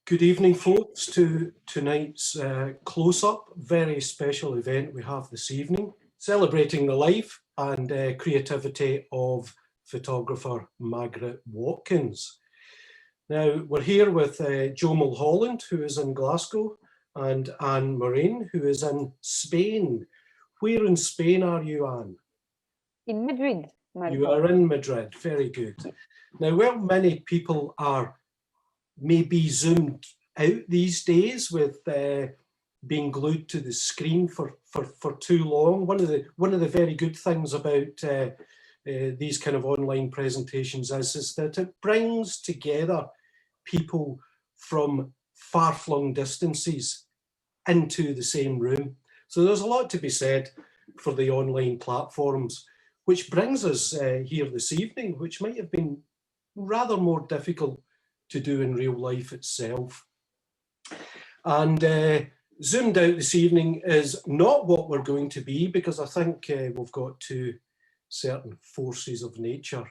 Good evening, folks, to tonight's close-up, very special event we have this evening, celebrating the life and creativity of photographer Margaret Watkins. Now, we're here with Joe Mulholland, who is in Glasgow, and Morin, who is in Spain. Where in Spain are you, Anne? In Madrid. You are in Madrid, very good. Now, while many people are maybe zoomed out these days with being glued to the screen for too long. One of the very good things about these kind of online presentations is that it brings together people from far-flung distances into the same room. So there's a lot to be said for the online platforms, which brings us here this evening, which might have been rather more difficult to do in real life itself. And zoomed out this evening is not what we're going to be, because I think we've got two certain forces of nature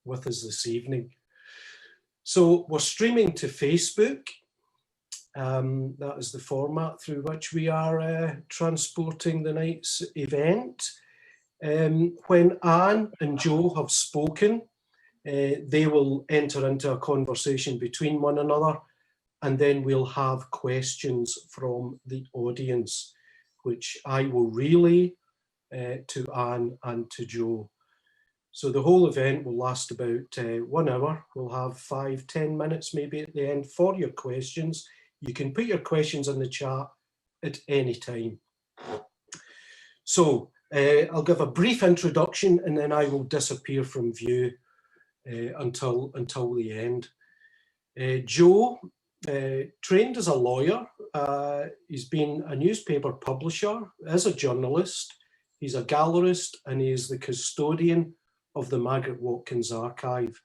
with us this evening. So we're streaming to Facebook. That is the format through which we are transporting the night's event. When Anne and Joe have spoken, they will enter into a conversation between one another, and then we'll have questions from the audience, which I will relay to Anne and to Joe. So the whole event will last about 1 hour. We'll have 5-10 minutes maybe at the end for your questions. You can put your questions in the chat at any time. So I'll give a brief introduction, and then I will disappear from view until the end. Joe trained as a lawyer. He's been a newspaper publisher, as a journalist. He's a gallerist, and he is the custodian of the Margaret Watkins archive.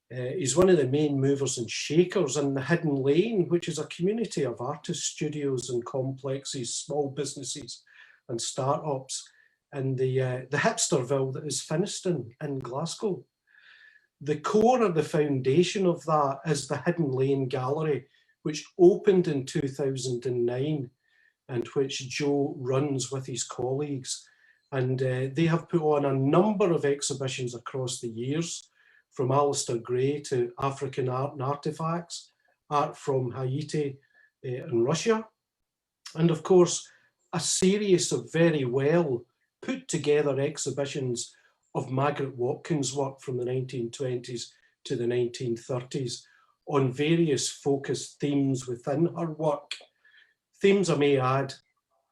He's one of the main movers and shakers in the Hidden Lane, which is a community of artist studios and complexes, small businesses and startups in the hipsterville that is Finiston in Glasgow. The core of the foundation of that is the Hidden Lane Gallery, which opened in 2009 and which Joe runs with his colleagues. And they have put on a number of exhibitions across the years, from Alistair Gray to African art and artifacts, art from Haiti and Russia, and of course, a series of very well put together exhibitions of Margaret Watkins' work from the 1920s to the 1930s on various focused themes within her work. Themes, I may add,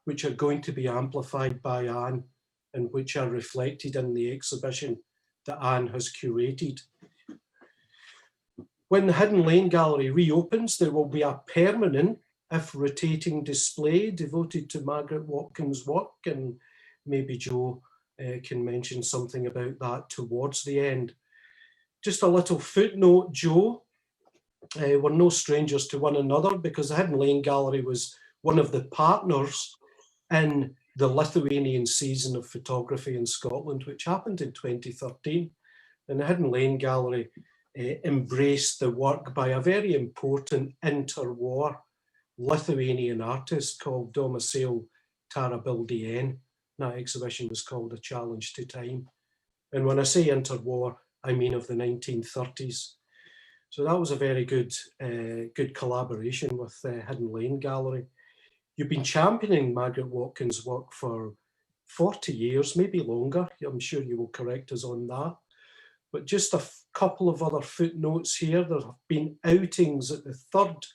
which are going to be amplified by Anne and which are reflected in the exhibition that Anne has curated. When the Hidden Lane Gallery reopens, there will be a permanent, if rotating, display devoted to Margaret Watkins' work, and maybe Joe can mention something about that towards the end. Just a little footnote, Joe, we're no strangers to one another, because the Hidden Lane Gallery was one of the partners in the Lithuanian season of photography in Scotland, which happened in 2013. And the Hidden Lane Gallery embraced the work by a very important interwar Lithuanian artist called Domisil Tarabildien. That exhibition was called A Challenge to Time. And when I say interwar, I mean of the 1930s. So that was a very good collaboration with Hidden Lane Gallery. You've been championing Margaret Watkins' work for 40 years, maybe longer. I'm sure you will correct us on that. But just a couple of other footnotes here. There have been outings at the Third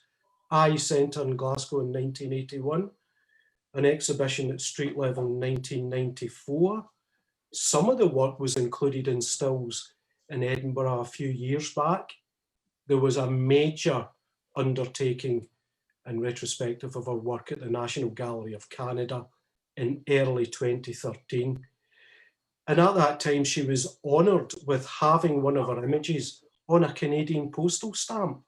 Eye Centre in Glasgow in 1981, an exhibition at street level in 1994. Some of the work was included in stills in Edinburgh a few years back. There was a major undertaking in retrospective of her work at the National Gallery of Canada in early 2013. And at that time, she was honoured with having one of her images on a Canadian postal stamp,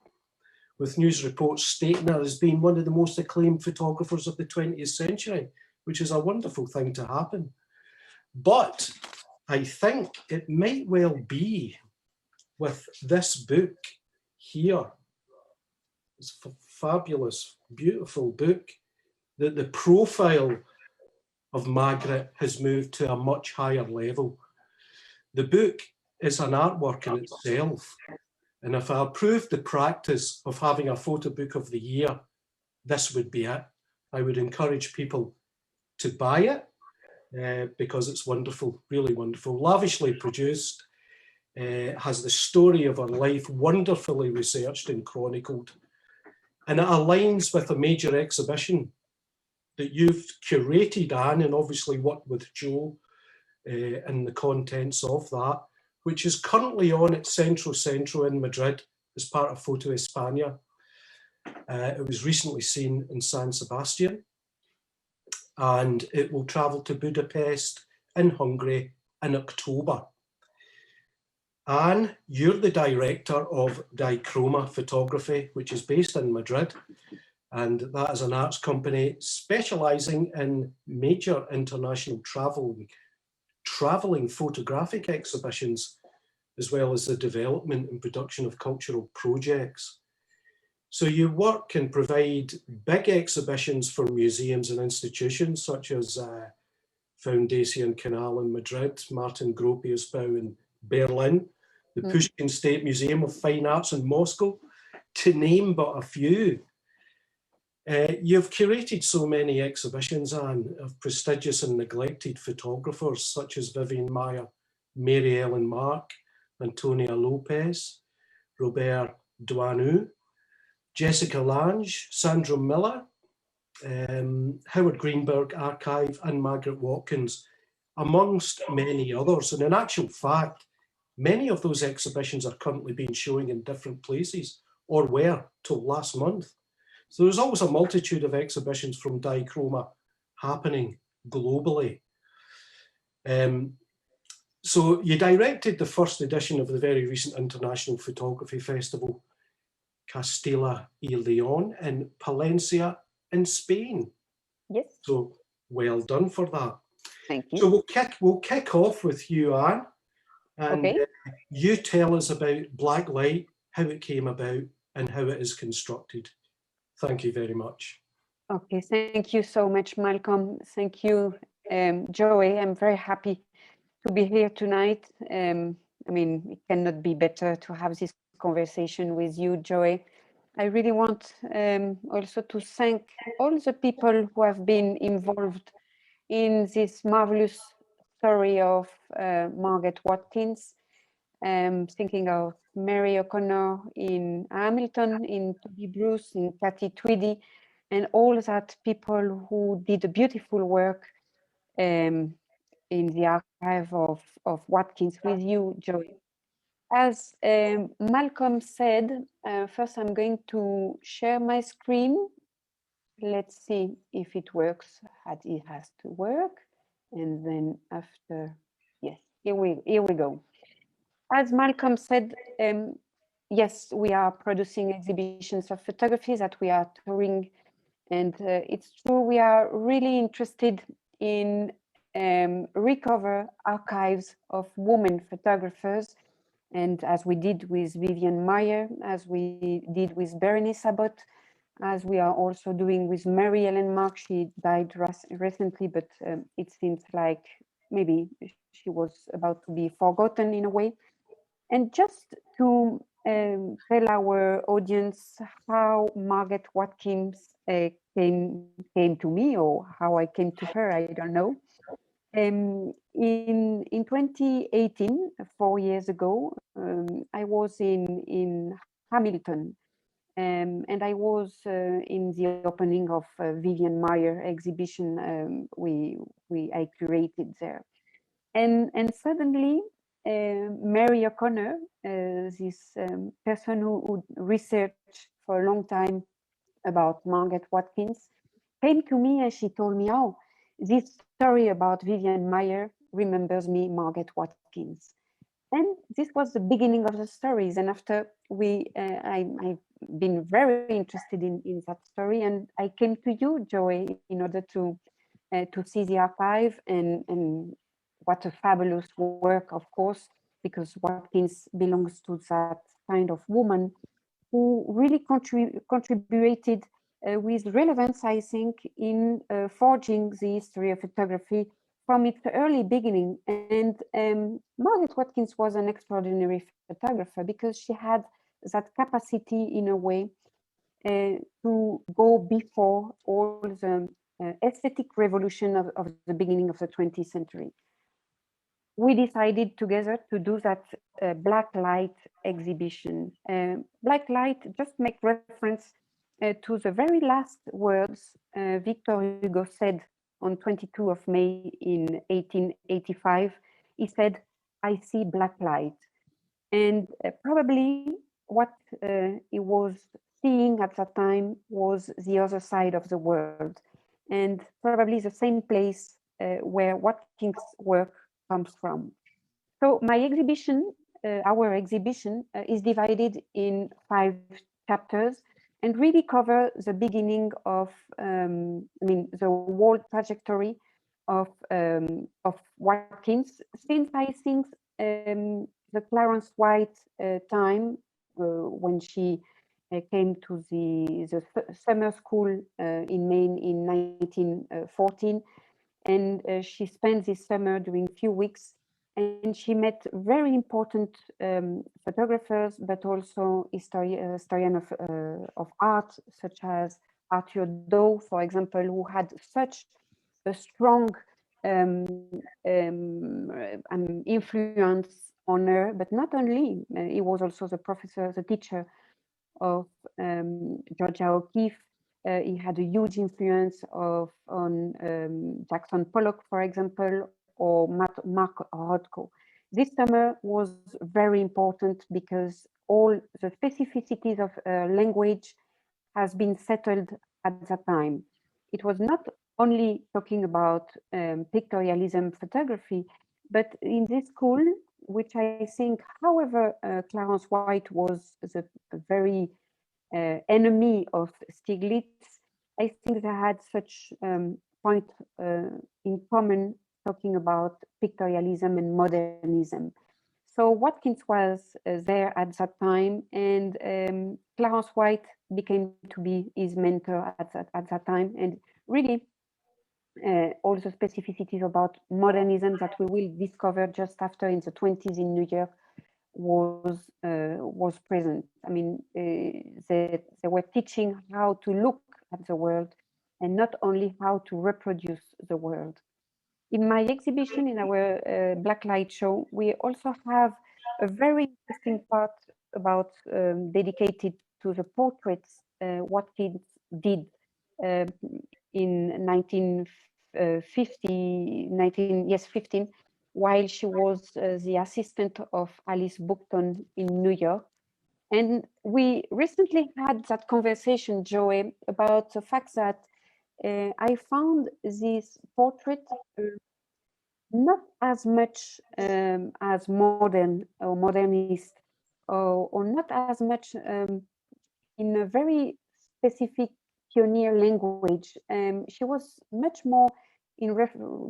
with news reports stating her as being one of the most acclaimed photographers of the 20th century, which is a wonderful thing to happen. But I think it might well be with this book here, It's a fabulous, beautiful book. That the profile of Margaret has moved to a much higher level. The book is an artwork in itself. And if I approved the practice of having a photo book of the year, this would be it. I would encourage people to buy it because it's wonderful, really wonderful, lavishly produced, has the story of her life wonderfully researched and chronicled. And it aligns with a major exhibition that you've curated, Anne, and obviously worked with Joe and the contents of that, which is currently on at Centro in Madrid as part of Foto España. It was recently seen in San Sebastian, and it will travel to Budapest in Hungary in October. Anne, you're the director of diChroma Photography, which is based in Madrid. And that is an arts company specialising in major international travelling photographic exhibitions, as well as the development and production of cultural projects. So you work and provide big exhibitions for museums and institutions such as Foundation Canal in Madrid, Martin Gropiusbau in Berlin, the Pushkin State Museum of Fine Arts in Moscow, to name but a few. You've curated so many exhibitions, Anne, of prestigious and neglected photographers such as Vivian Maier, Mary Ellen Mark, Antonia Lopez, Robert Doisneau, Jessica Lange, Sandra Miller, Howard Greenberg Archive, and Margaret Watkins, amongst many others. And in actual fact, many of those exhibitions are currently being showing in different places, or were till last month. So there's always a multitude of exhibitions from diChroma happening globally. So you directed the first edition of the very recent International Photography Festival, Castilla y León in Palencia in Spain. Yes. So well done for that. Thank you. So we'll kick off with you, Anne, and Okay. You tell us about Blacklight, how it came about, and how it is constructed. Thank you very much. Okay, thank you so much, Malcolm. Thank you, Joey. I'm very happy to be here tonight. I mean, it cannot be better to have this conversation with you, Joey. I really want also to thank all the people who have been involved in this marvelous story of Margaret Watkins. Thinking of Mary O'Connor in Hamilton, in Toby Bruce, in Cathy Tweedy, and all that people who did a beautiful work in the archive of Watkins with you, Joey. As Malcolm said, first I'm going to share my screen. Let's see if it works as it has to work. And then after, yes, here we go. As Malcolm said, yes, we are producing exhibitions of photography that we are touring. And it's true, we are really interested in recover archives of women photographers. And as we did with Vivian Maier, as we did with Berenice Abbott, as we are also doing with Mary Ellen Mark. She died recently, but it seems like maybe she was about to be forgotten in a way. And just to tell our audience how Margaret Watkins came to me, or how I came to her, I don't know. In 2018, 4 years ago, I was in Hamilton, and I was in the opening of Vivian Maier exhibition I curated there. And suddenly, Mary O'Connor, this person who researched for a long time about Margaret Watkins, came to me and she told me, oh, this story about Vivian Maier remembers me Margaret Watkins. And this was the beginning of the stories. And after I've been very interested in that story, and I came to you, Joey, in order to see the archive, and what a fabulous work, of course, because Watkins belongs to that kind of woman who really contributed with relevance, I think, in forging the history of photography from its early beginning. And Margaret Watkins was an extraordinary photographer because she had that capacity in a way to go before all the aesthetic revolution of the beginning of the 20th century. We decided together to do that black light exhibition. Black light just make reference to the very last words Victor Hugo said on 22 of May in 1885. He said, "I see black light." And probably what he was seeing at that time was the other side of the world, and probably the same place where Watkins' work comes from. So my exhibition, our exhibition, is divided in 5 chapters and really cover the beginning of, the whole trajectory of Watkins, since I think the Clarence White time when she came to the summer school in Maine in 1914, and she spent this summer during few weeks, and she met very important photographers, but also historian of art, such as Arthur Doe, for example, who had such a strong influence on her. But not only, he was also the professor, the teacher of Georgia O'Keeffe. He had a huge influence on Jackson Pollock, for example, or Mark Rothko. This summer was very important because all the specificities of language has been settled at that time. It was not only talking about pictorialism photography, but in this school, which I think, however, Clarence White was the very enemy of Stiglitz, I think they had such point in common, talking about pictorialism and modernism. So Watkins was there at that time, and Clarence White became to be his mentor at that time, and really all the specificities about modernism that we will discover just after in the 20s in New York was present. I mean, they were teaching how to look at the world and not only how to reproduce the world. In my exhibition, in our Blacklight show, we also have a very interesting part about dedicated to the portraits Watkins did in 1915, while she was the assistant of Alice Bookton in New York. And we recently had that conversation, Joey, about the fact that I found this portrait not as much as modern or modernist, or not as much in a very specific pioneer language. She was much more in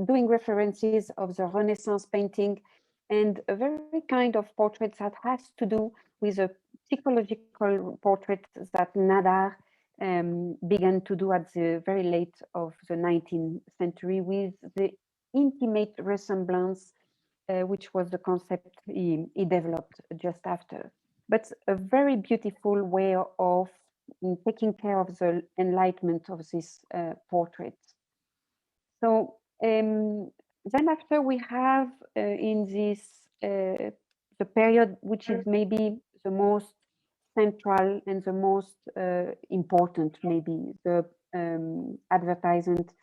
doing references of the Renaissance painting, and a very kind of portrait that has to do with a psychological portrait that Nadar began to do at the very late of the 19th century with the intimate resemblance, which was the concept he developed just after. But a very beautiful way of taking care of the enlightenment of this portrait. So then after we have in this, the period which is maybe the most central and the most important, maybe the advertisement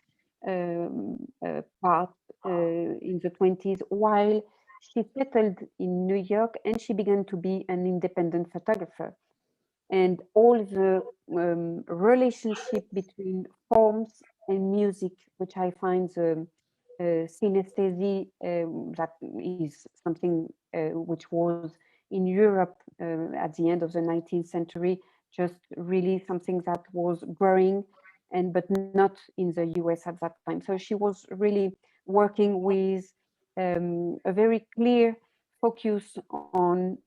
part in the 20s, while she settled in New York and she began to be an independent photographer. And all the relationship between forms and music, which I find the synesthesia, that is something which was in Europe at the end of the 19th century, just really something that was growing, and but not in the US at that time. So she was really working with a very clear focus on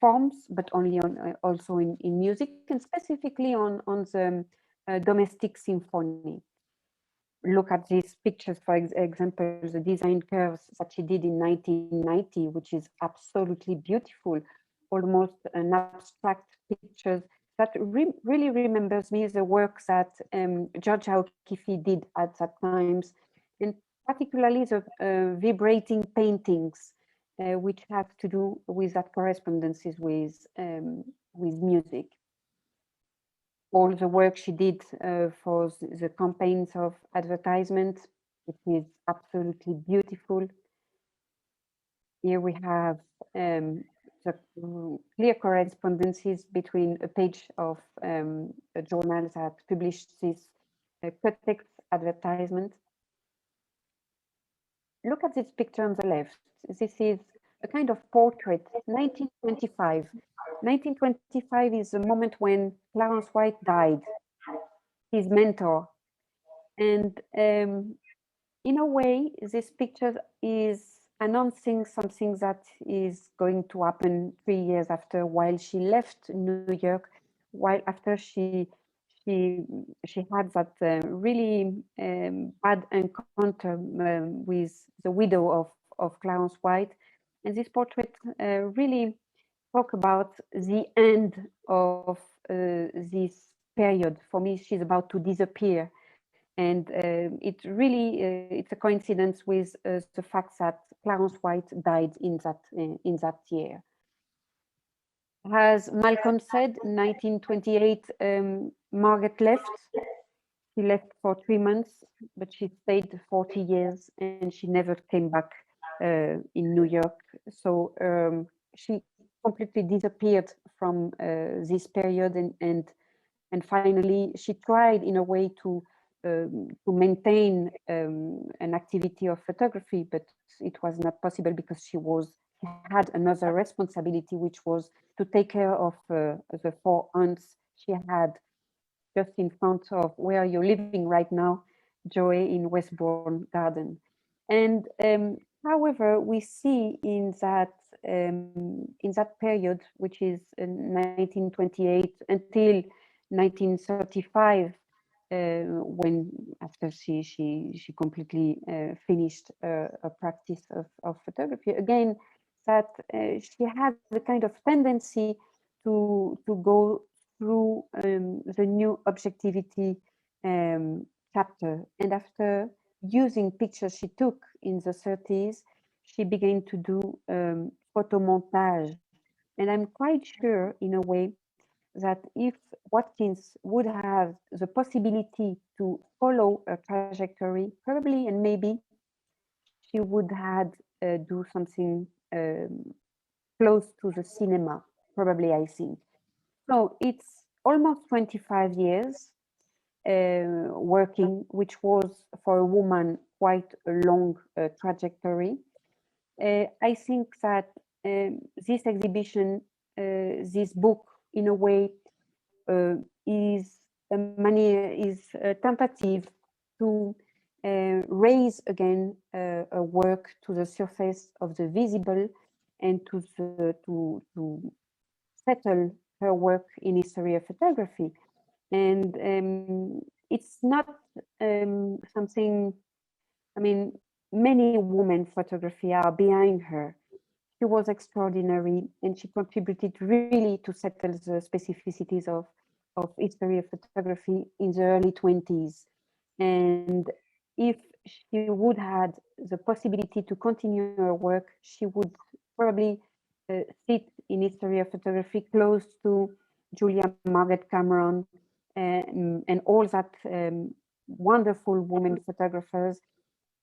forms, but only on also in music, and specifically on the domestic symphony. Look at these pictures, for example, the design curves that she did in 1990, which is absolutely beautiful, almost an abstract pictures that really remembers me the work that George O'Keeffe did at that times, and particularly the vibrating paintings, which have to do with that correspondences with music. All the work she did for the campaigns of advertisement, it is absolutely beautiful. Here we have the clear correspondences between a page of a journal that published this cut-text advertisement. Look at this picture on the left. This is a kind of portrait, 1925. 1925 is the moment when Clarence White died, his mentor. And in a way, this picture is announcing something that is going to happen 3 years after, while she left New York, while after she had that really bad encounter with the widow of Clarence White. And this portrait really talk about the end of this period. For me, she's about to disappear. And it really, it's a coincidence with the fact that Clarence White died in that year. As Malcolm said, 1928, Margaret left. She left for 3 months, but she stayed 40 years and she never came back in New York. So she completely disappeared from this period, and finally she tried in a way to maintain an activity of photography, but it was not possible because she had another responsibility, which was to take care of the 4 aunts she had just in front of where you're living right now, Joey, in Westbourne Garden. And however, we see in that period, which is 1928 until 1935, when after she completely finished a practice of photography, again, that she had the kind of tendency to go through the new objectivity chapter. And after using pictures she took in the 30s, she began to do photomontage. And I'm quite sure, in a way, that if Watkins would have the possibility to follow a trajectory, probably and maybe she would have do something close to the cinema, probably, I think. So it's almost 25 years working, which was for a woman quite a long trajectory. I think that this exhibition, this book, in a way, is a tentative to raise again a work to the surface of the visible and to settle her work in history of photography. And it's not something, I mean, many women photography are behind her. She was extraordinary, and she contributed really to settle the specificities of history of photography in the early 20s. And if she would had the possibility to continue her work, she would probably sit in history of photography close to Julia Margaret Cameron and all that wonderful women photographers.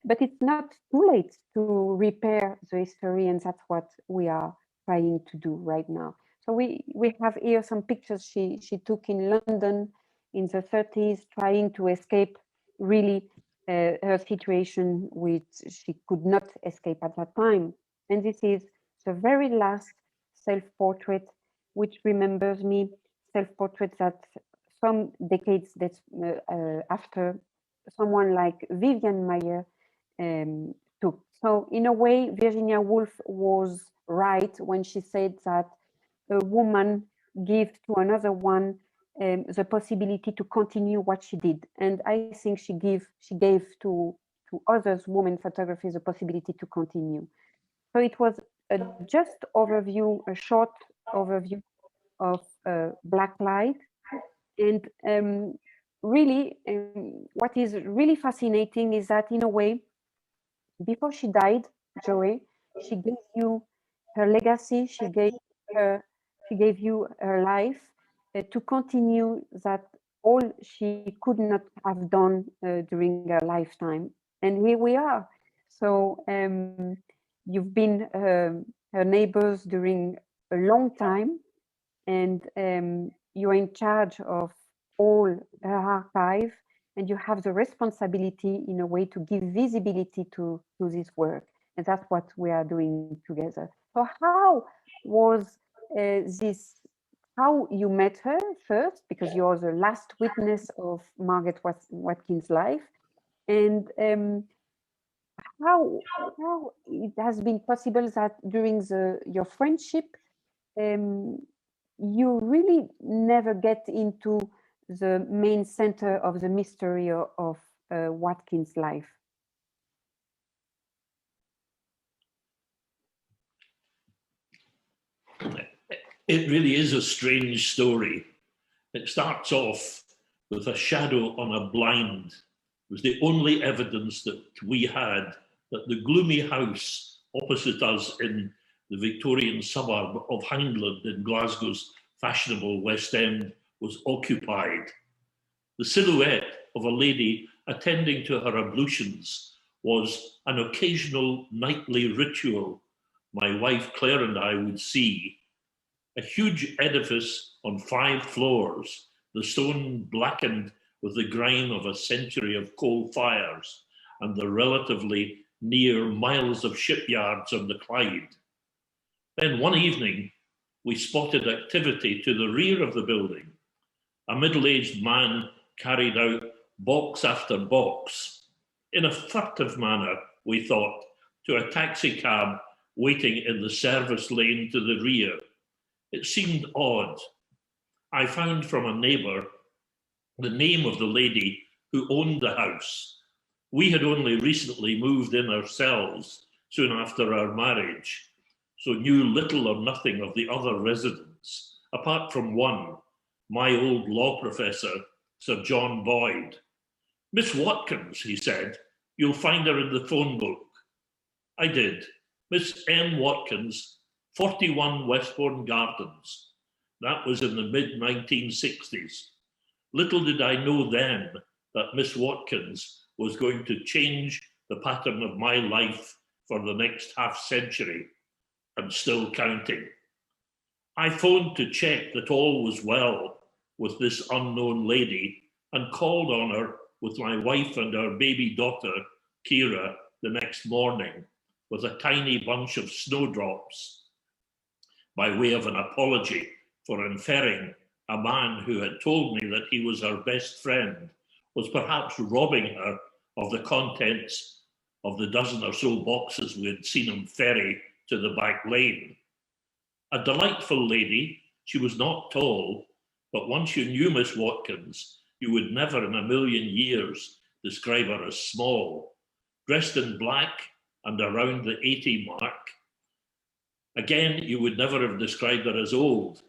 But it's not too late to repair the history, and that's what we are trying to do right now. So we have here some pictures she took in London in the 30s, trying to escape really her situation, which she could not escape at that time. And this is the very last self-portrait, which remembers me, self-portrait that some decades after, someone like Vivian Maier took. So in a way, Virginia Woolf was right when she said that a woman gave to another one the possibility to continue what she did. And I think she gave to others, women photographers, the possibility to continue. So it was a just overview, a short overview of Black light. And really, what is really fascinating is that in a way, before she died, Joey, she gave you her legacy, she gave you her life to continue that all she could not have done during her lifetime. And here we are. So you've been her neighbors during a long time, and you're in charge of all her archive, and you have the responsibility in a way to give visibility to this work. And that's what we are doing together. So how was this, how you met her first, because you're the last witness of Margaret Watkins' life, and how it has been possible that during your friendship, you really never get into the main center of the mystery of Watkins' life. It really is a strange story. It starts off with a shadow on a blind. It was the only evidence that we had that the gloomy house opposite us in the Victorian suburb of Hindland in Glasgow's fashionable West End was occupied. The silhouette of a lady attending to her ablutions was an occasional nightly ritual my wife Claire and I would see. A huge edifice on 5 floors, the stone blackened with the grime of a century of coal fires and the relatively near miles of shipyards on the Clyde. Then one evening, we spotted activity to the rear of the building. A middle-aged man carried out box after box, in a furtive manner, we thought, to a taxi cab waiting in the service lane to the rear. It seemed odd. I found from a neighbour the name of the lady who owned the house. We had only recently moved in ourselves soon after our marriage, so knew little or nothing of the other residents, apart from one, my old law professor, Sir John Boyd. Miss Watkins, he said, you'll find her in the phone book. I did. Miss M. Watkins, 41 Westbourne Gardens. That was in the mid-1960s. Little did I know then that Miss Watkins was going to change the pattern of my life for the next half-century, and still counting. I phoned to check that all was well with this unknown lady and called on her with my wife and our baby daughter, Kira, the next morning with a tiny bunch of snowdrops, by way of an apology for inferring a man who had told me that he was her best friend was perhaps robbing her of the contents of the dozen or so boxes we had seen him ferry to the back lane. A delightful lady, she was not tall, but once you knew Miss Watkins, you would never in a million years describe her as small. Dressed in black and around the 80 mark. Again, you would never have described her as old.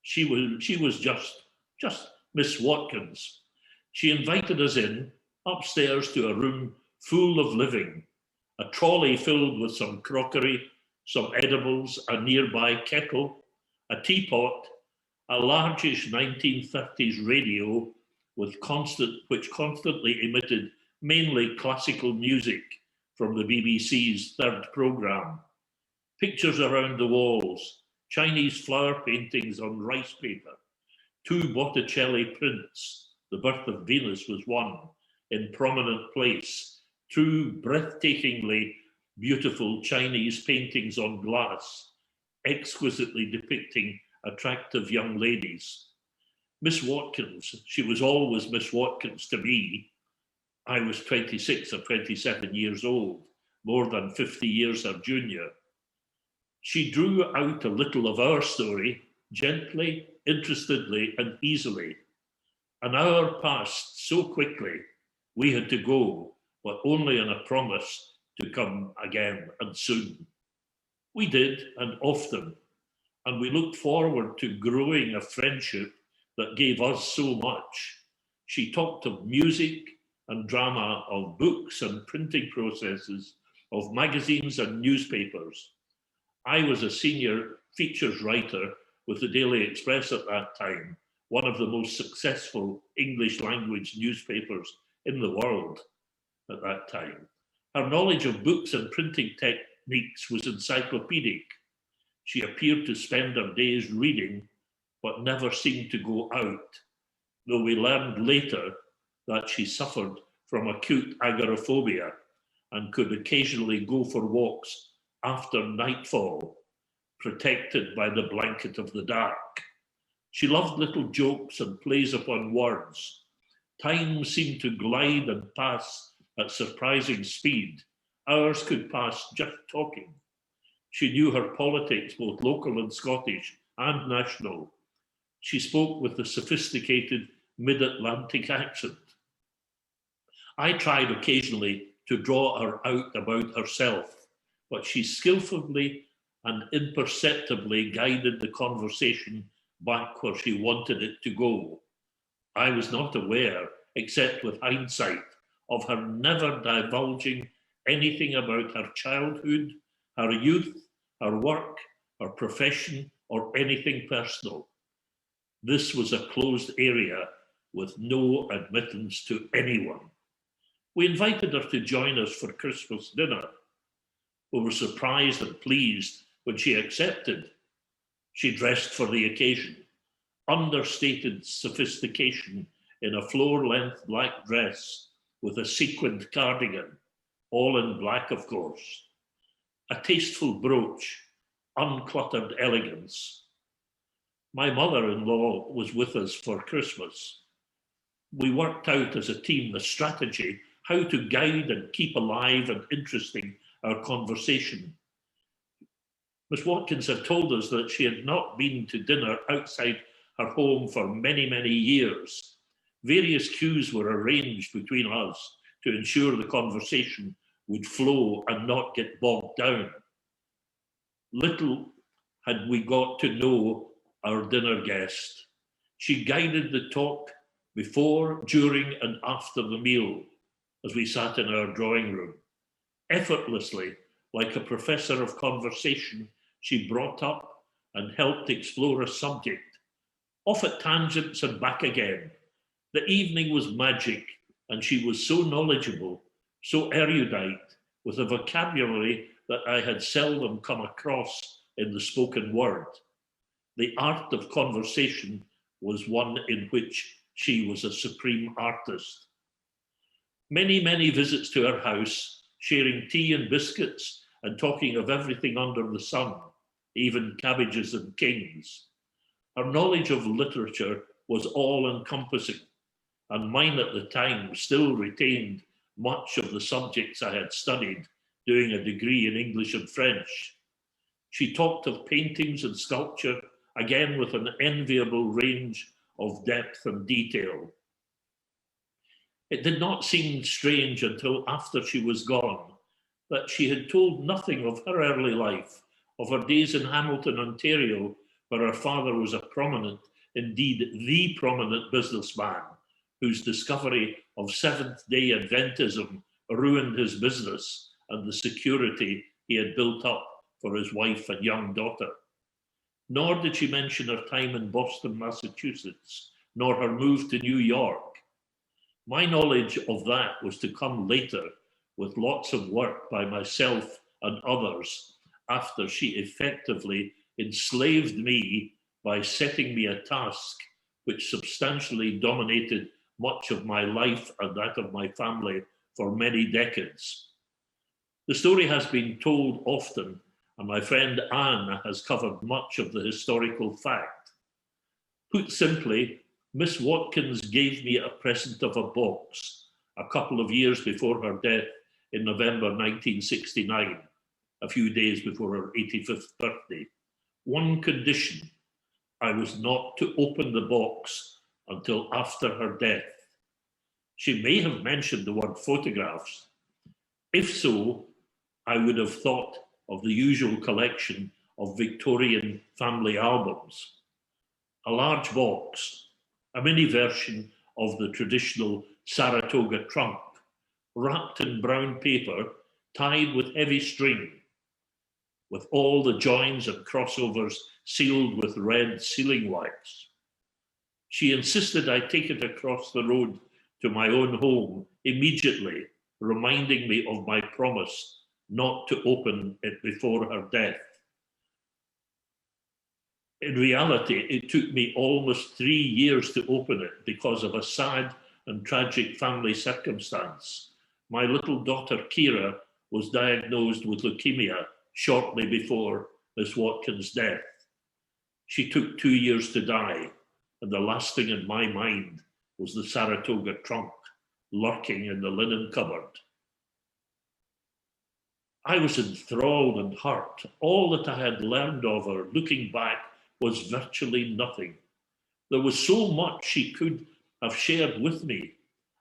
She was just Miss Watkins. She invited us in, upstairs to a room full of living, a trolley filled with some crockery, some edibles, a nearby kettle, a teapot, a largish 1930s radio which constantly emitted mainly classical music from the BBC's 3rd programme. Pictures around the walls, Chinese flower paintings on rice paper, 2 Botticelli prints, The Birth of Venus was one, in prominent place, 2 breathtakingly beautiful Chinese paintings on glass, exquisitely depicting attractive young ladies. Miss Watkins, she was always Miss Watkins to me. I was 26 or 27 years old, more than 50 years her junior. She drew out a little of our story, gently, interestedly, and easily. An hour passed so quickly, we had to go, but only on a promise to come again and soon. We did, and often, and we looked forward to growing a friendship that gave us so much. She talked of music and drama, of books and printing processes, of magazines and newspapers. I was a senior features writer with the Daily Express at that time, one of the most successful English language newspapers in the world at that time. Her knowledge of books and printing techniques was encyclopedic. She appeared to spend her days reading, but never seemed to go out, though we learned later that she suffered from acute agoraphobia and could occasionally go for walks after nightfall, protected by the blanket of the dark. She loved little jokes and plays upon words. Time seemed to glide and pass at surprising speed. Hours could pass just talking. She knew her politics, both local and Scottish and national. She spoke with a sophisticated mid-Atlantic accent. I tried occasionally to draw her out about herself, but she skillfully and imperceptibly guided the conversation back where she wanted it to go. I was not aware, except with hindsight, of her never divulging anything about her childhood, her youth, her work, her profession, or anything personal. This was a closed area with no admittance to anyone. We invited her to join us for Christmas dinner. We were surprised and pleased when she accepted. She dressed for the occasion, understated sophistication in a floor-length black dress with a sequined cardigan, all in black, of course. A tasteful brooch, uncluttered elegance. My mother-in-law was with us for Christmas. We worked out as a team the strategy how to guide and keep alive and interesting our conversation. Miss Watkins had told us that she had not been to dinner outside her home for many, many years. Various cues were arranged between us to ensure the conversation would flow and not get bogged down. Little had we got to know our dinner guest. She guided the talk before, during, and after the meal as we sat in our drawing room. Effortlessly, like a professor of conversation, she brought up and helped explore a subject, off at tangents and back again. The evening was magic, and she was so knowledgeable, so erudite, with a vocabulary that I had seldom come across in the spoken word. The art of conversation was one in which she was a supreme artist. Many, many visits to her house, sharing tea and biscuits and talking of everything under the sun, even cabbages and kings. Her knowledge of literature was all-encompassing, and mine at the time still retained much of the subjects I had studied, doing a degree in English and French. She talked of paintings and sculpture, again with an enviable range of depth and detail. It did not seem strange until after she was gone that she had told nothing of her early life, of her days in Hamilton, Ontario, where her father was a prominent, indeed the prominent businessman, whose discovery of Seventh-day Adventism ruined his business and the security he had built up for his wife and young daughter. Nor did she mention her time in Boston, Massachusetts, nor her move to New York. My knowledge of that was to come later, with lots of work by myself and others, after she effectively enslaved me by setting me a task which substantially dominated much of my life and that of my family for many decades. The story has been told often, and my friend Anne has covered much of the historical fact. Put simply, Miss Watkins gave me a present of a box a couple of years before her death in November 1969. a few days before her 85th birthday. One condition: I was not to open the box until after her death. She may have mentioned the word photographs. If so, I would have thought of the usual collection of Victorian family albums. A large box, a mini version of the traditional Saratoga trunk, wrapped in brown paper, tied with heavy string, with all the joins and crossovers sealed with red sealing wax. She insisted I take it across the road to my own home immediately, reminding me of my promise not to open it before her death. In reality, it took me almost 3 years to open it because of a sad and tragic family circumstance. My little daughter, Kira, was diagnosed with leukemia shortly before Miss Watkins' death. She took 2 years to die, and the last thing in my mind was the Saratoga trunk lurking in the linen cupboard. I was enthralled and hurt. All that I had learned of her, looking back, was virtually nothing. There was so much she could have shared with me.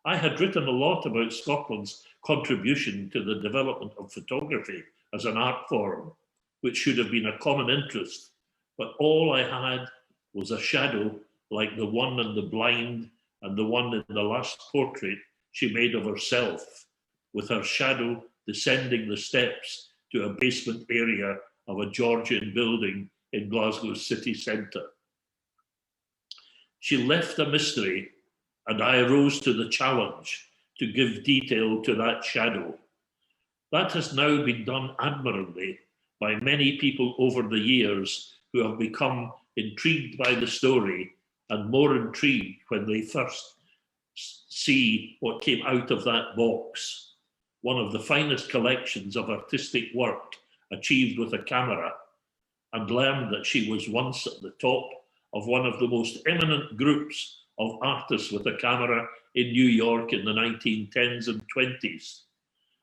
I had written a lot about Scotland's contribution to the development of photography as an art form, which should have been a common interest, but all I had was a shadow like the one in The Blind and the one in the last portrait she made of herself, with her shadow descending the steps to a basement area of a Georgian building in Glasgow's city centre. She left a mystery, and I rose to the challenge to give detail to that shadow. That has now been done admirably by many people over the years who have become intrigued by the story and more intrigued when they first see what came out of that box. One of the finest collections of artistic work achieved with a camera, and learned that she was once at the top of one of the most eminent groups of artists with a camera in New York in the 1910s and 20s,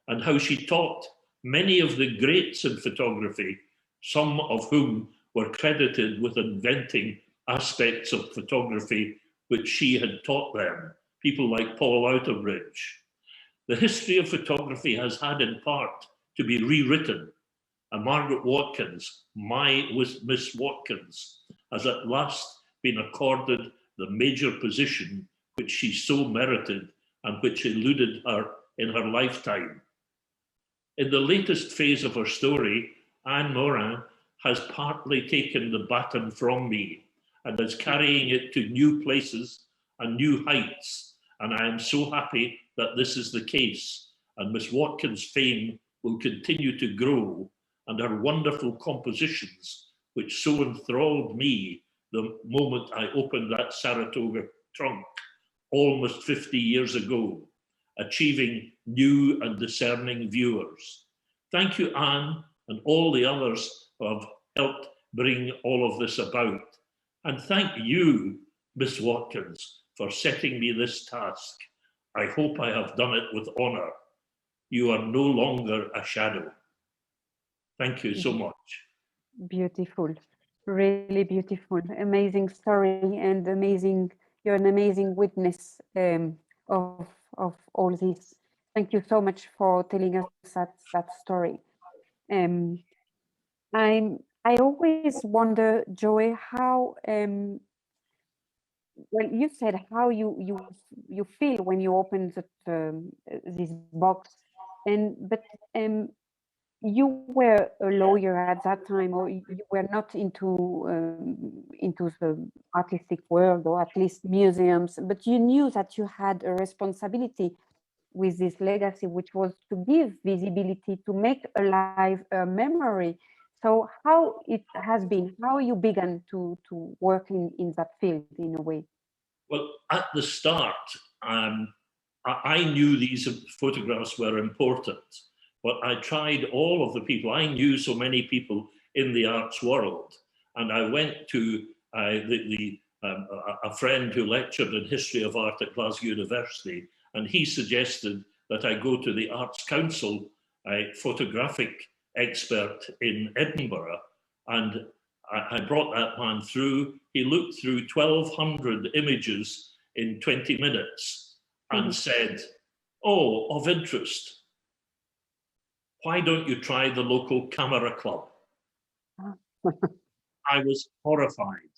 and how she taught many of the greats in photography, some of whom were credited with inventing aspects of photography which she had taught them, people like Paul Outerbridge. The history of photography has had in part to be rewritten, and Margaret Watkins, my Miss Watkins, has at last been accorded the major position which she so merited and which eluded her in her lifetime. In the latest phase of her story, Anne Morin has partly taken the baton from me and is carrying it to new places and new heights, and I am so happy that this is the case, and Miss Watkins' fame will continue to grow, and her wonderful compositions, which so enthralled me the moment I opened that Saratoga trunk almost 50 years ago, achieving new and discerning viewers. Thank you, Anne, and all the others who have helped bring all of this about. And thank you, Miss Watkins, for setting me this task. I hope I have done it with honor. You are no longer a shadow. Thank you so much. Beautiful, really beautiful, amazing story, and amazing. You're an amazing witness of all this. Thank you so much for telling us that story. I always wonder, Joey, how well, you said how you feel when you open this box, but you were a lawyer at that time, or you were not into the artistic world, or at least museums, but you knew that you had a responsibility with this legacy, which was to give visibility, to make alive a memory. So how it has been, how you began to work in that field in a way? Well, at the start, I knew these photographs were important, but I tried all of the people. I knew so many people in the arts world, and I went to a friend who lectured in history of art at Glasgow University, and he suggested that I go to the Arts Council photographic expert in Edinburgh, and I brought that man through. He looked through 1,200 images in 20 minutes and said, "Oh, of interest, why don't you try the local camera club?" I was horrified.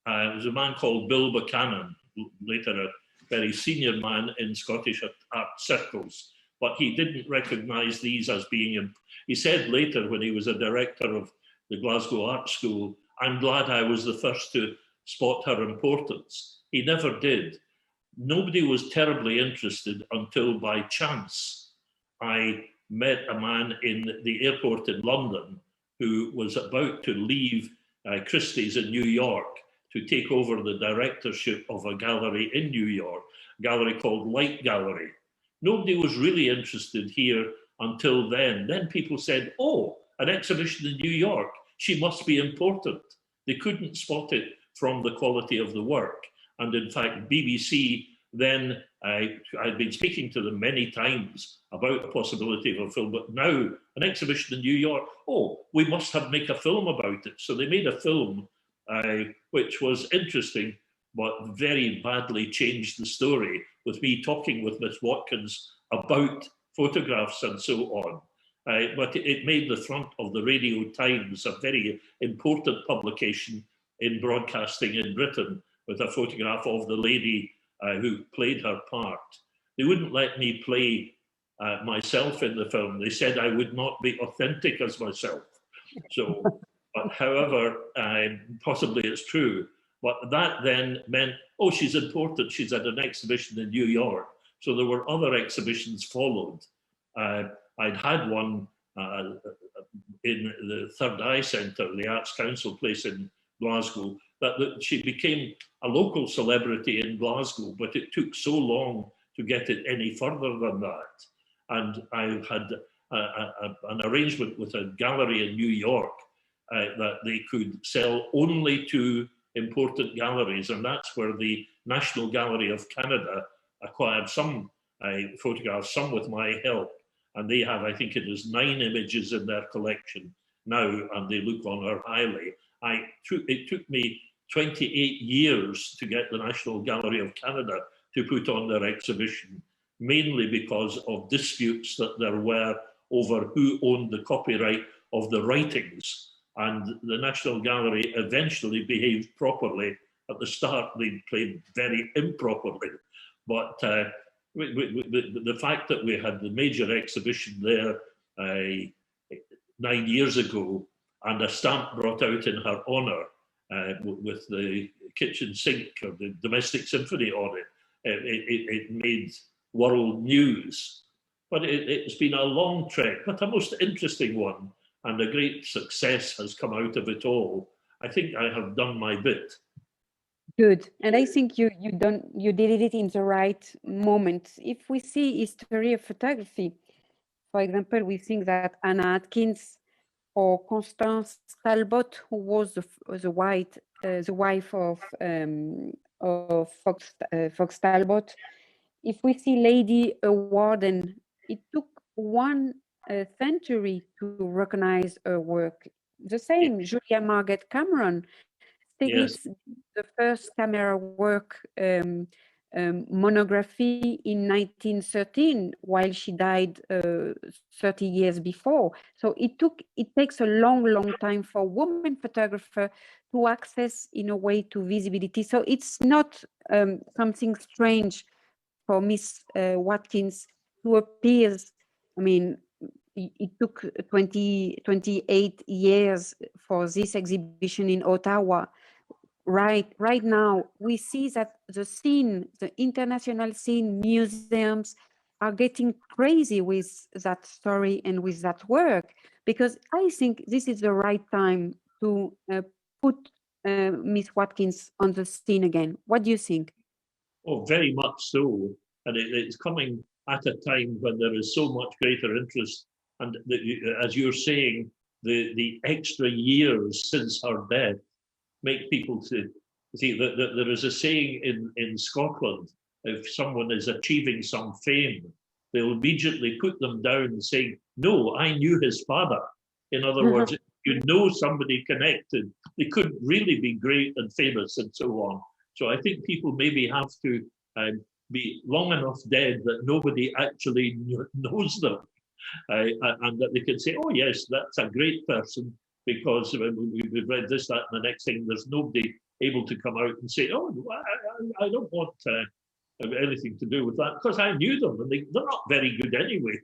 There was a man called Bill Buchanan, later a very senior man in Scottish art circles, but he didn't recognise these as being, he said later when he was a director of the Glasgow Art School, "I'm glad I was the first to spot her importance." He never did. Nobody was terribly interested until by chance I met a man in the airport in London who was about to leave Christie's in New York to take over the directorship of a gallery in New York, a gallery called Light Gallery. Nobody was really interested here until then. Then people said, "Oh, an exhibition in New York, she must be important." They couldn't spot it from the quality of the work. And in fact, BBC then, I'd been speaking to them many times about the possibility of a film, but now an exhibition in New York, oh, we must make a film about it. So they made a film, which was interesting, but very badly changed the story, with me talking with Miss Watkins about photographs and so on. But it made the front of the Radio Times, a very important publication in broadcasting in Britain, with a photograph of the lady who played her part. They wouldn't let me play myself in the film. They said I would not be authentic as myself. So, but however, possibly it's true. But that then meant, oh, she's important. She's at an exhibition in New York. So there were other exhibitions followed. I'd had one in the Third Eye Centre, the Arts Council place in Glasgow, that she became a local celebrity in Glasgow, but it took so long to get it any further than that. And I had an arrangement with a gallery in New York that they could sell only to important galleries, and that's where the National Gallery of Canada acquired some photographs, some with my help, and they have, I think it is 9 images in their collection now, and they look on her highly. It took me 28 years to get the National Gallery of Canada to put on their exhibition, mainly because of disputes that there were over who owned the copyright of the writings. And the National Gallery eventually behaved properly. At the start, they played very improperly. But the fact that we had the major exhibition there 9 years ago, and a stamp brought out in her honour with the kitchen sink or the domestic symphony on it, it made world news. But it's been a long trek, but a most interesting one, and a great success has come out of it all. I think I have done my bit. Good, and I think you did it in the right moment. If we see history of photography, for example, we think that Anna Atkins or Constance Talbot, who was the wife of Fox Talbot. If we see Lady Warden, it took 1 century to recognize her work. The same, Julia Margaret Cameron, yes. The first camera work monography in 1913, while she died 30 years before. So it takes a long time for women photographer to access in a way to visibility. So it's not something strange for Miss Watkins to appear. I mean, it took 28 years for this exhibition in Ottawa. Right now, we see that the scene, the international scene, museums are getting crazy with that story and with that work, because I think this is the right time to put Miss Watkins on the scene again. What do you think? Oh, very much so. And it's coming at a time when there is so much greater interest. And as you're saying, the extra years since her death make people to see that there is a saying in Scotland: if someone is achieving some fame, they'll immediately put them down saying, no, I knew his father. In other words, if you know somebody connected, they couldn't really be great and famous and so on. So I think people maybe have to be long enough dead that nobody actually knows them. And that they can say, oh yes, that's a great person, because we've read this, that, and the next thing, there's nobody able to come out and say, oh, I don't want anything to do with that, because I knew them, and they're not very good anyway.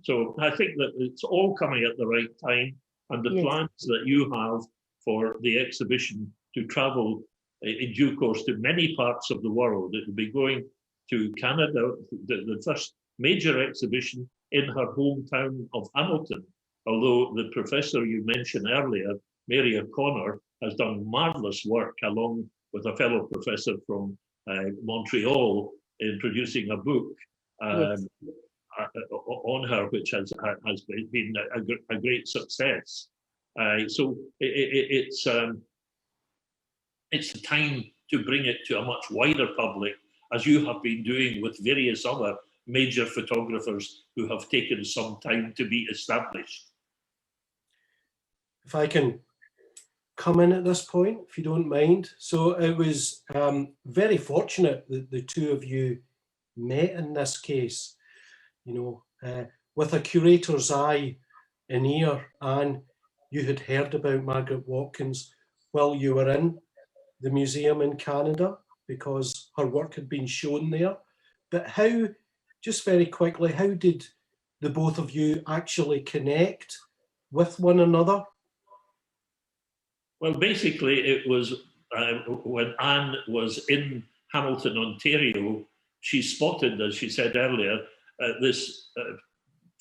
So I think that it's all coming at the right time, and the plans that you have for the exhibition to travel in due course to many parts of the world. It will be going to Canada, the first major exhibition in her hometown of Hamilton, although the professor you mentioned earlier, Mary O'Connor, has done marvelous work along with a fellow professor from Montreal in producing a book on her, which has been a great success. So it's the time to bring it to a much wider public, as you have been doing with various other major photographers who have taken some time to be established. If I can come in at this point, if you don't mind. So it was very fortunate that the two of you met in this case, you know, with a curator's eye and ear, and you had heard about Margaret Watkins while you were in the museum in Canada, because her work had been shown there. But how, just very quickly, how did the both of you actually connect with one another? Well, basically, it was when Anne was in Hamilton, Ontario, she spotted, as she said earlier, this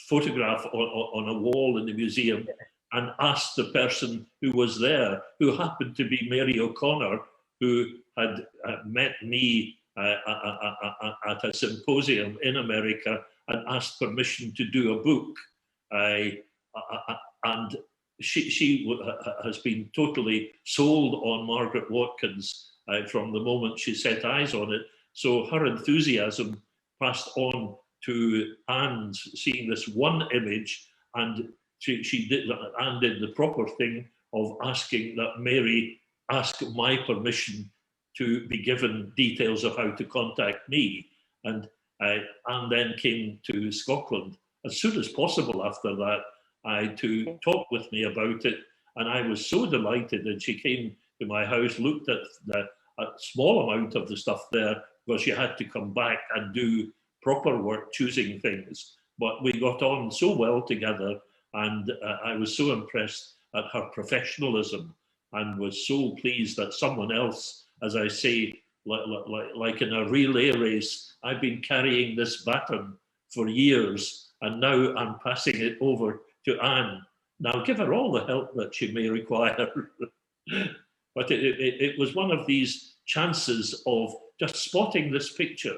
photograph on a wall in the museum, and asked the person who was there, who happened to be Mary O'Connor, who had met me at a symposium in America, and asked permission to do a book. And she has been totally sold on Margaret Watkins from the moment she set eyes on it. So her enthusiasm passed on to Anne, seeing this one image, and Anne did the proper thing of asking that Mary ask my permission to be given details of how to contact me. And Anne then came to Scotland as soon as possible after that to talk with me about it. And I was so delighted, and she came to my house, looked at a small amount of the stuff there, because she had to come back and do proper work choosing things. But we got on so well together, and I was so impressed at her professionalism, and was so pleased that someone else, as I say, like in a relay race, I've been carrying this baton for years, and now I'm passing it over to Anne. Now, give her all the help that she may require. But it was one of these chances of just spotting this picture.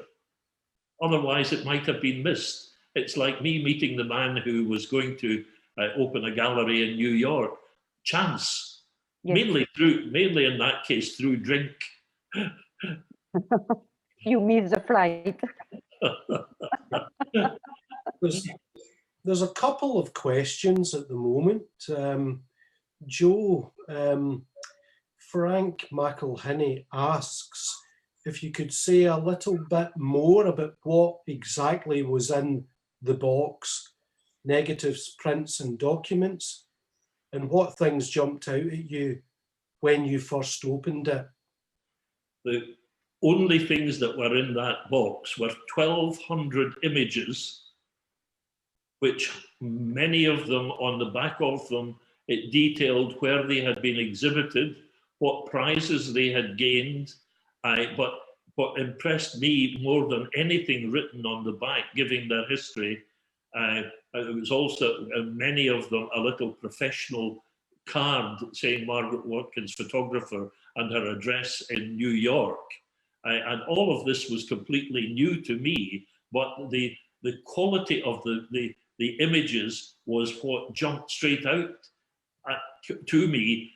Otherwise, it might have been missed. It's like me meeting the man who was going to open a gallery in New York. Chance, mainly in that case, through drink. You missed the flight. There's a couple of questions at the moment. Joe, Frank McElhinney asks if you could say a little bit more about what exactly was in the box, negatives, prints and documents, and what things jumped out at you when you first opened it. The only things that were in that box were 1,200 images, which many of them, on the back of them, it detailed where they had been exhibited, what prizes they had gained. But what impressed me more than anything written on the back, giving their history, it was also, many of them, a little professional card saying Margaret Watkins, photographer, and her address in New York. And all of this was completely new to me, but the quality of the images was what jumped straight out to me.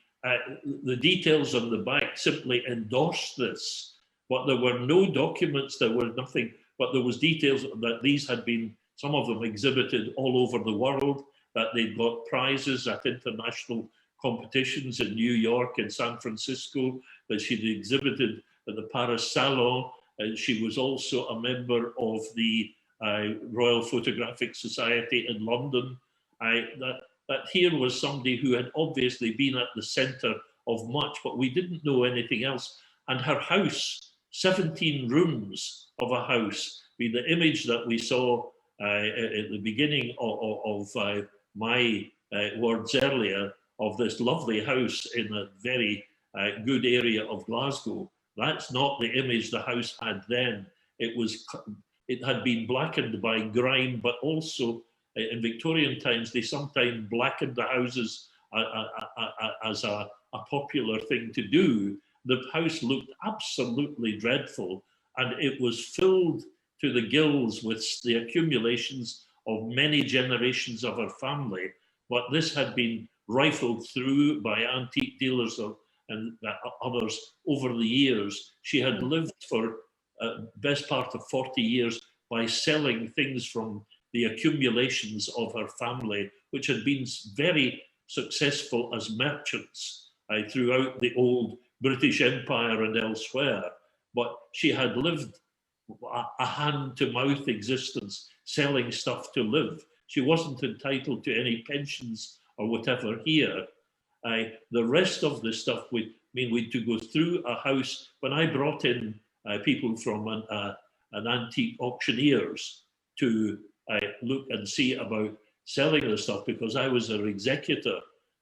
The details on the back simply endorsed this, but there were no documents, there was nothing, but there was details that these had been Some of them exhibited all over the world, that they'd got prizes at international competitions in New York and San Francisco, that she'd exhibited at the Paris Salon. And she was also a member of the Royal Photographic Society in London. That here was somebody who had obviously been at the center of much, but we didn't know anything else. And her house, 17 rooms of a house, the image that we saw at the beginning of my words earlier, of this lovely house in a very good area of Glasgow, that's not the image the house had then. It had been blackened by grime, but also in Victorian times, they sometimes blackened the houses as a popular thing to do. The house looked absolutely dreadful, and it was filled to the gills with the accumulations of many generations of her family. But this had been rifled through by antique dealers and others over the years. She had lived for best part of 40 years by selling things from the accumulations of her family, which had been very successful as merchants throughout the old British Empire and elsewhere. But she had lived a hand-to-mouth existence, selling stuff to live. She wasn't entitled to any pensions or whatever here. The rest of the stuff, we'd to go through a house. When I brought in people from an antique auctioneers to look and see about selling the stuff, because I was their executor,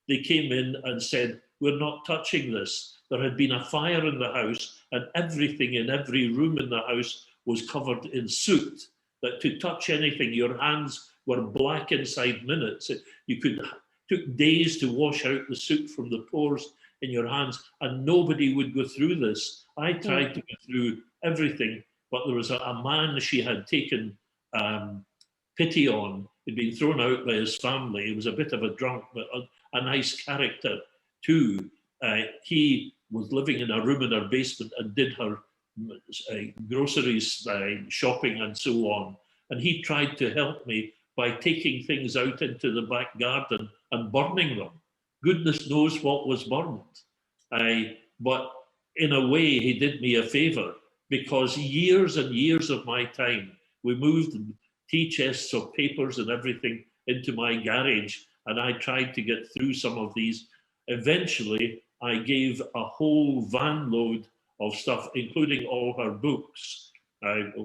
they came in and said, "We're not touching this." There had been a fire in the house, and everything in every room in the house was covered in soot, that to touch anything, your hands were black inside minutes. Took days to wash out the soot from the pores in your hands, and nobody would go through this. I tried to go through everything, but there was a man she had taken pity on. He'd been thrown out by his family. He was a bit of a drunk, but a nice character too. He was living in a room in her basement and did her groceries shopping and so on. And he tried to help me by taking things out into the back garden and burning them. Goodness knows what was burned. But in a way, he did me a favor, because years and years of my time, we moved tea chests of papers and everything into my garage, and I tried to get through some of these. Eventually, I gave a whole van load of stuff, including all her books,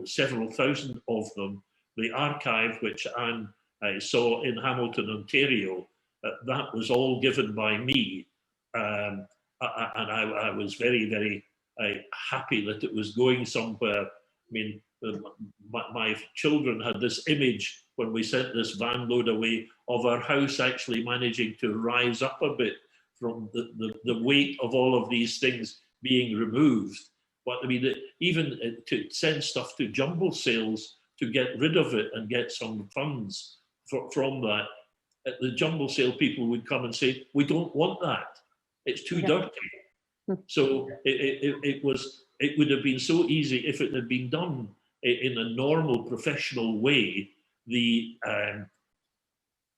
several thousand of them. The archive, which Anne saw in Hamilton, Ontario, that was all given by me. And I was very, very happy that it was going somewhere. I mean, my children had this image when we sent this van load away of our house actually managing to rise up a bit from the weight of all of these things being removed. But I mean, even to send stuff to jumble sales to get rid of it and get some funds from that, the jumble sale people would come and say, "We don't want that. It's too dirty." So it would have been so easy if it had been done in a normal professional way. The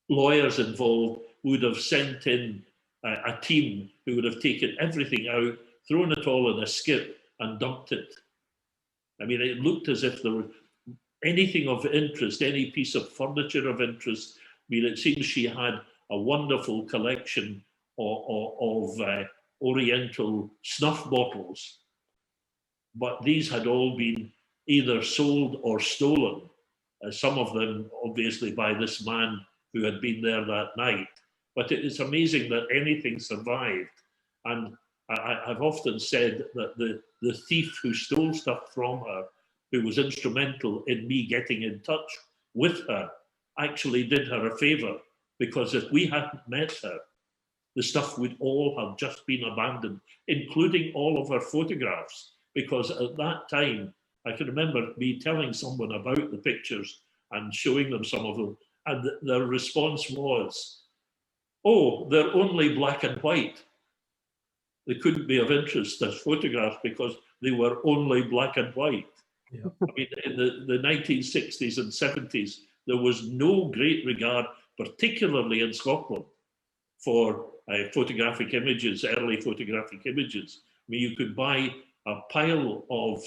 lawyers involved would have sent in a team who would have taken everything out, thrown it all in a skip and dumped it. I mean, it looked as if there were anything of interest, any piece of furniture of interest. I mean, it seems she had a wonderful collection of Oriental snuff bottles, but these had all been either sold or stolen, some of them obviously by this man who had been there that night. But it is amazing that anything survived. And I've often said that the thief who stole stuff from her, who was instrumental in me getting in touch with her, actually did her a favor, because if we hadn't met her, the stuff would all have just been abandoned, including all of her photographs. Because at that time, I can remember me telling someone about the pictures and showing them some of them, and their response was, "Oh, they're only black and white. They couldn't be of interest as photographs because they were only black and white." Yeah. I mean, in the 1960s and 70s, there was no great regard, particularly in Scotland, for photographic images, early photographic images. I mean, you could buy a pile of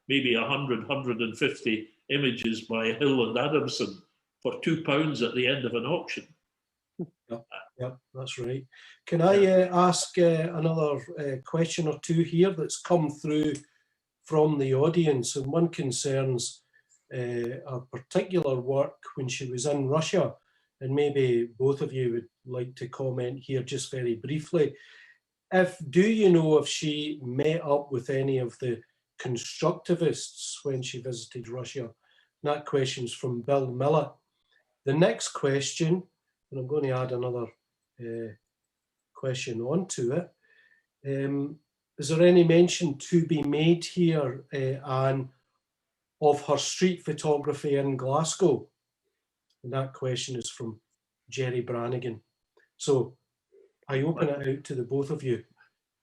maybe 100, 150 images by Hill and Adamson for £2 at the end of an auction. Yeah, that's right. Can I ask another question or two here that's come through from the audience? And one concerns a particular work when she was in Russia. And maybe both of you would like to comment here just very briefly. Do you know if she met up with any of the constructivists when she visited Russia? And that question's from Bill Millett. The next question, and I'm going to add another question onto it. Is there any mention to be made here, Anne, of her street photography in Glasgow? And that question is from Jerry Brannigan. So I open it out to the both of you.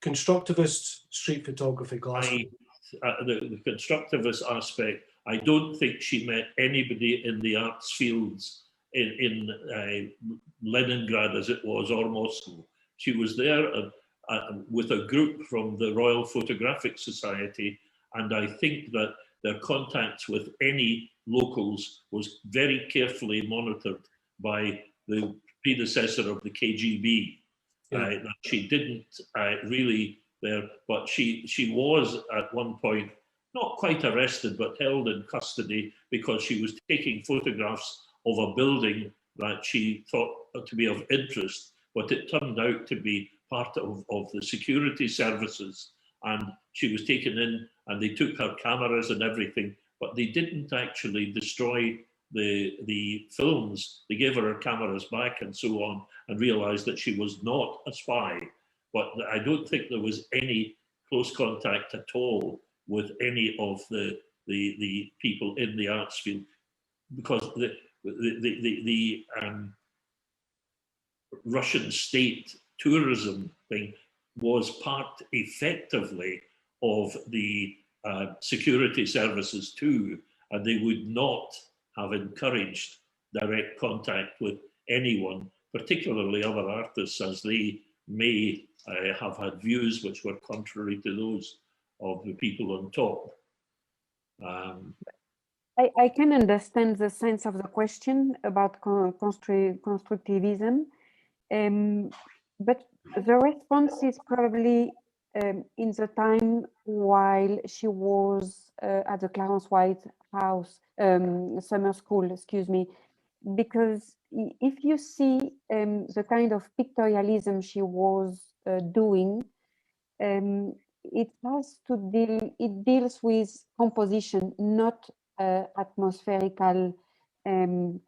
Constructivist street photography, Glasgow. The constructivist aspect, I don't think she met anybody in the arts fields in Leningrad, as it was, or Moscow. She was there with a group from the Royal Photographic Society, and I think that their contacts with any locals was very carefully monitored by the predecessor of the KGB. Yeah. She didn't really there, but she was at one point not quite arrested, but held in custody because she was taking photographs of a building that she thought to be of interest, but it turned out to be part of the security services. And she was taken in and they took her cameras and everything, but they didn't actually destroy the films. They gave her cameras back and so on, and realized that she was not a spy. But I don't think there was any close contact at all with any of the people in the arts field, because the Russian state tourism thing was part effectively of the security services too, and they would not have encouraged direct contact with anyone, particularly other artists, as they may have had views which were contrary to those of the people on top. I can understand the sense of the question about constructivism, but the response is probably in the time while she was at the Clarence White House, summer school, excuse me, because if you see the kind of pictorialism she was doing, it deals with composition, not atmospherical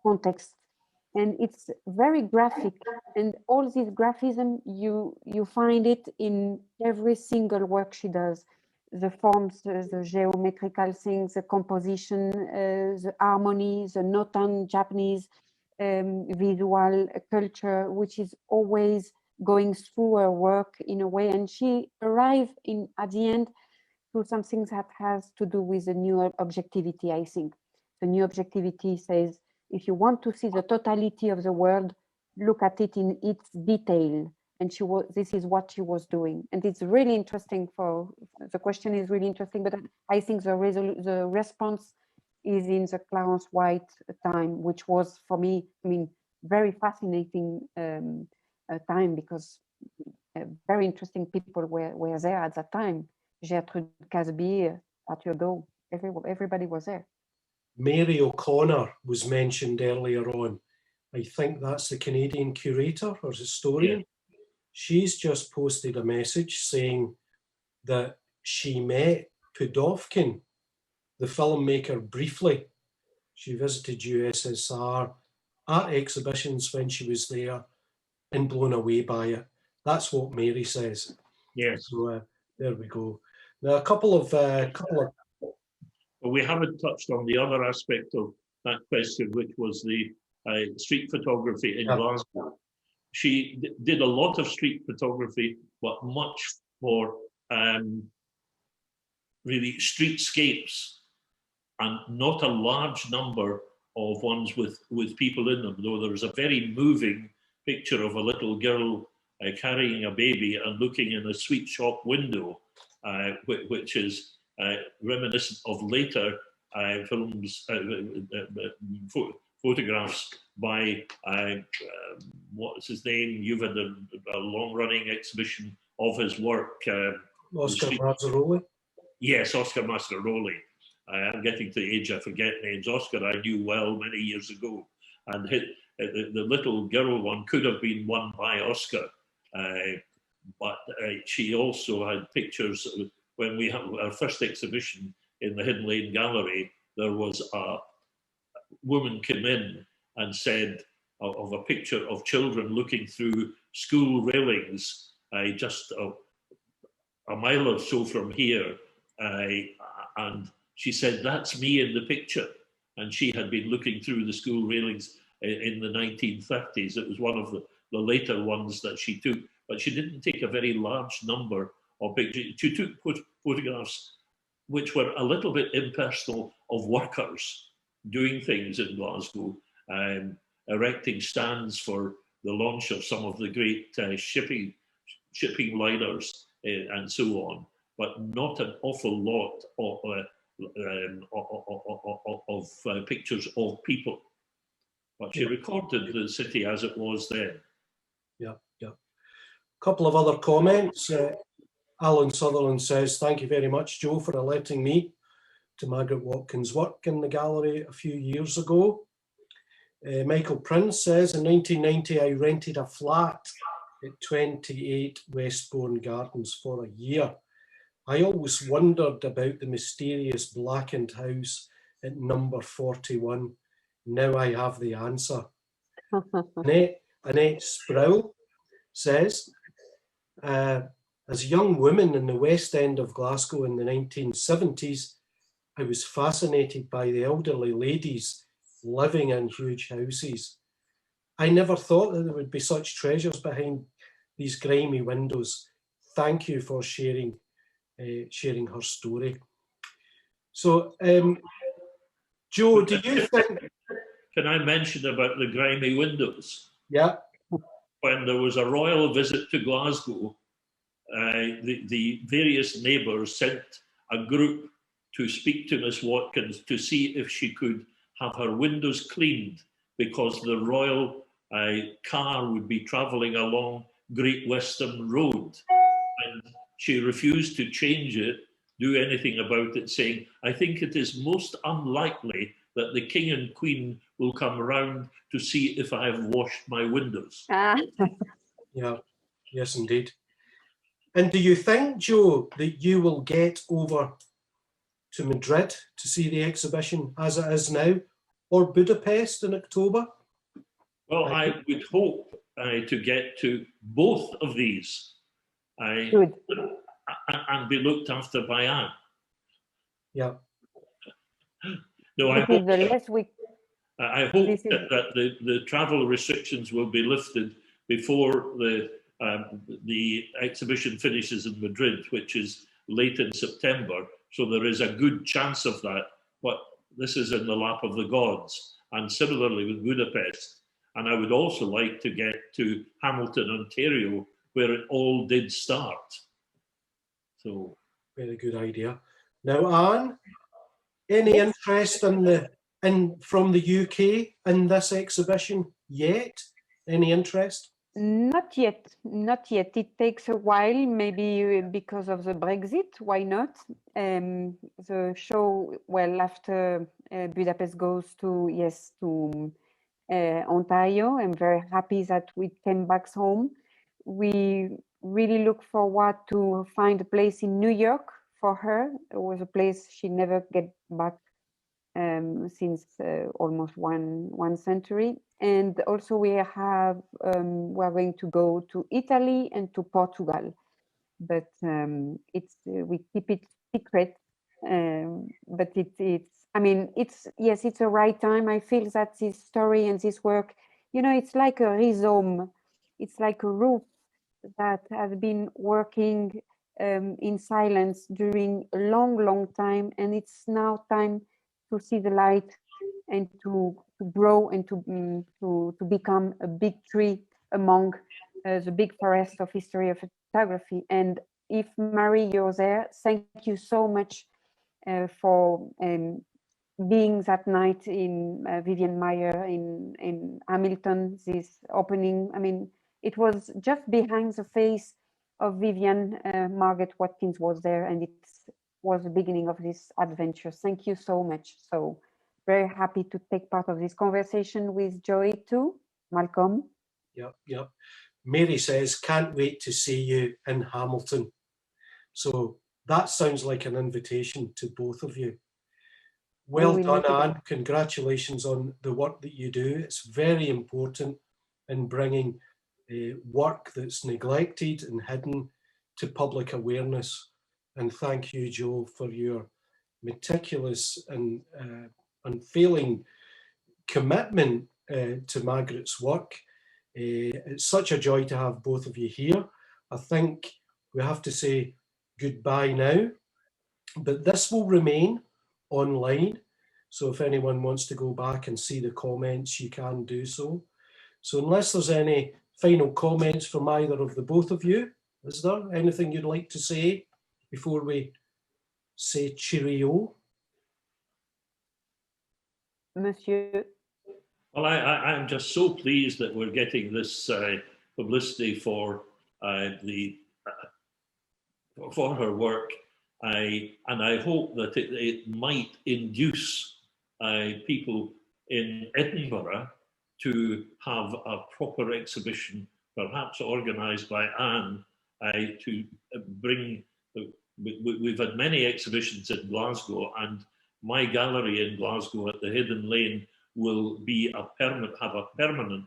context, and it's very graphic. And all this graphism, you find it in every single work she does. The forms, the geometrical things, the composition, the harmony, the Notan Japanese visual culture, which is always going through her work in a way. And she arrived at the end to something that has to do with the new objectivity, I think. The new objectivity says, if you want to see the totality of the world, look at it in its detail. And this is what she was doing. And it's really interesting the question is really interesting, but I think the response is in the Clarence White time, which was for me, very fascinating time, because very interesting people were there at that time. Gertrude Casby, Arthur Doe, everybody was there. Mary O'Connor was mentioned earlier on. I think that's the Canadian curator or historian. Yeah. She's just posted a message saying that she met Pudovkin, the filmmaker, briefly. She visited USSR at exhibitions when she was there and blown away by it. That's what Mary says. Yes. So there we go. Now a couple of Well, we haven't touched on the other aspect of that question, which was the street photography in Glasgow. She did a lot of street photography, but much more really streetscapes, and not a large number of ones with people in them, though there was a very moving picture of a little girl carrying a baby and looking in a sweet shop window, which is reminiscent of later films, photographs by, what's his name? You've had a long-running exhibition of his work. Oscar Mazzaroli. Yes, Oscar Mazzaroli. I'm getting to the age I forget names. Oscar I knew well many years ago. And the little girl one could have been won by Oscar. But she also had pictures. When we had our first exhibition in the Hidden Lane Gallery, there was a woman came in and said of a picture of children looking through school railings, just a mile or so from here, and she said, "That's me in the picture." And she had been looking through the school railings in the 1930s. It was one of the later ones that she took, but she didn't take a very large number of pictures. She took photographs which were a little bit impersonal of workers doing things in Glasgow, erecting stands for the launch of some of the great shipping liners and so on, but not an awful lot of pictures of people. But she recorded the city as it was then. Yeah, yeah. A couple of other comments. Alan Sutherland says, "Thank you very much, Joe, for alerting me to Margaret Watkins' work in the gallery a few years ago." Michael Prince says, "In 1990, I rented a flat at 28 Westbourne Gardens for a year. I always wondered about the mysterious blackened house at number 41. Now I have the answer." Annette Sproul says, "As a young woman in the West End of Glasgow in the 1970s, I was fascinated by the elderly ladies living in huge houses. I never thought that there would be such treasures behind these grimy windows. Thank you for sharing her story." So, Joe, do you think... Can I mention about the grimy windows? Yeah. When there was a royal visit to Glasgow, the various neighbours sent a group to speak to Miss Watkins to see if she could have her windows cleaned, because the royal car would be travelling along Great Western Road. And she refused to change it, do anything about it, saying, "I think it is most unlikely that the King and Queen will come around to see if I have washed my windows." Yeah, yes, indeed. And do you think, Joe, that you will get over to Madrid to see the exhibition as it is now, or Budapest in October? Well, I would hope to get to both of these and be looked after by Anne. Yeah. No, I hope that the travel restrictions will be lifted before the exhibition finishes in Madrid, which is late in September. So there is a good chance of that, but this is in the lap of the gods. And similarly with Budapest. And I would also like to get to Hamilton, Ontario, where it all did start. So, very good idea. Now, Anne, any interest from the UK in this exhibition yet? Any interest? Not yet, not yet. It takes a while, maybe because of the Brexit. Why not? The show, well, after Budapest goes to Ontario. I'm very happy that we came back home. We really look forward to find a place in New York for her. It was a place she never get back since almost one century. And also we're going to go to Italy and to Portugal, but we keep it secret. But it's a right time. I feel that this story and this work, it's like a rhizome. It's like a root that has been working in silence during a long, long time, and it's now time to see the light and to grow and to become a big tree among the big forest of history of photography. And if Marie, you're there, thank you so much for being that night in Vivian Maier in Hamilton, this opening. I mean, it was just behind the face of Vivian. Margaret Watkins was there, and it was the beginning of this adventure. Thank you so much. So very happy to take part of this conversation with Joey too. Malcolm. Yep. Mary says, can't wait to see you in Hamilton. So that sounds like an invitation to both of you. Well done, Anne. Congratulations on the work that you do. It's very important in bringing work that's neglected and hidden to public awareness. And thank you, Joe, for your meticulous and unfailing commitment to Margaret's work. It's such a joy to have both of you here. I think we have to say goodbye now, but this will remain online. So if anyone wants to go back and see the comments, you can do so. So unless there's any final comments from either of the both of you, is there anything you'd like to say before we say cheerio? Monsieur. Well, I'm just so pleased that we're getting this publicity for for her work. And I hope that it might induce people in Edinburgh to have a proper exhibition, perhaps organised by Anne, to bring. We've had many exhibitions in Glasgow, and my gallery in Glasgow at the Hidden Lane will be have a permanent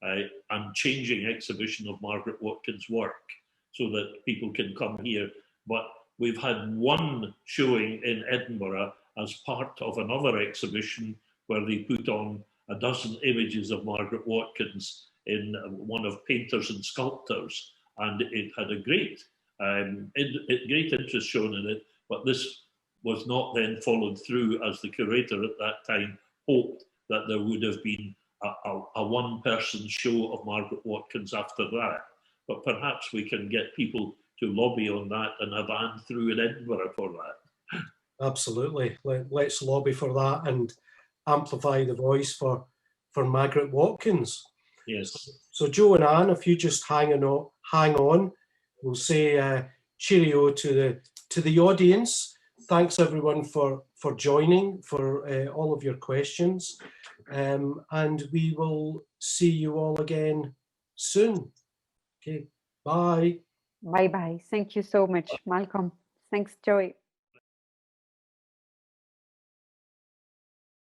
and changing exhibition of Margaret Watkins' work, so that people can come here. But we've had one showing in Edinburgh as part of another exhibition where they put on a dozen images of Margaret Watkins in one of Painters and Sculptors, and it had a great interest shown in it. But this was not then followed through, as the curator at that time hoped that there would have been a one-person show of Margaret Watkins after that. But perhaps we can get people to lobby on that and have Anne through in Edinburgh for that. Absolutely. Let's lobby for that and amplify the voice for Margaret Watkins. Yes. So Joe and Anne, if you just hang on, we'll say cheerio to the audience. Thanks everyone for joining, for all of your questions, and we will see you all again soon. Okay, bye. Bye-bye. Thank you so much, Malcolm. Thanks, Joey.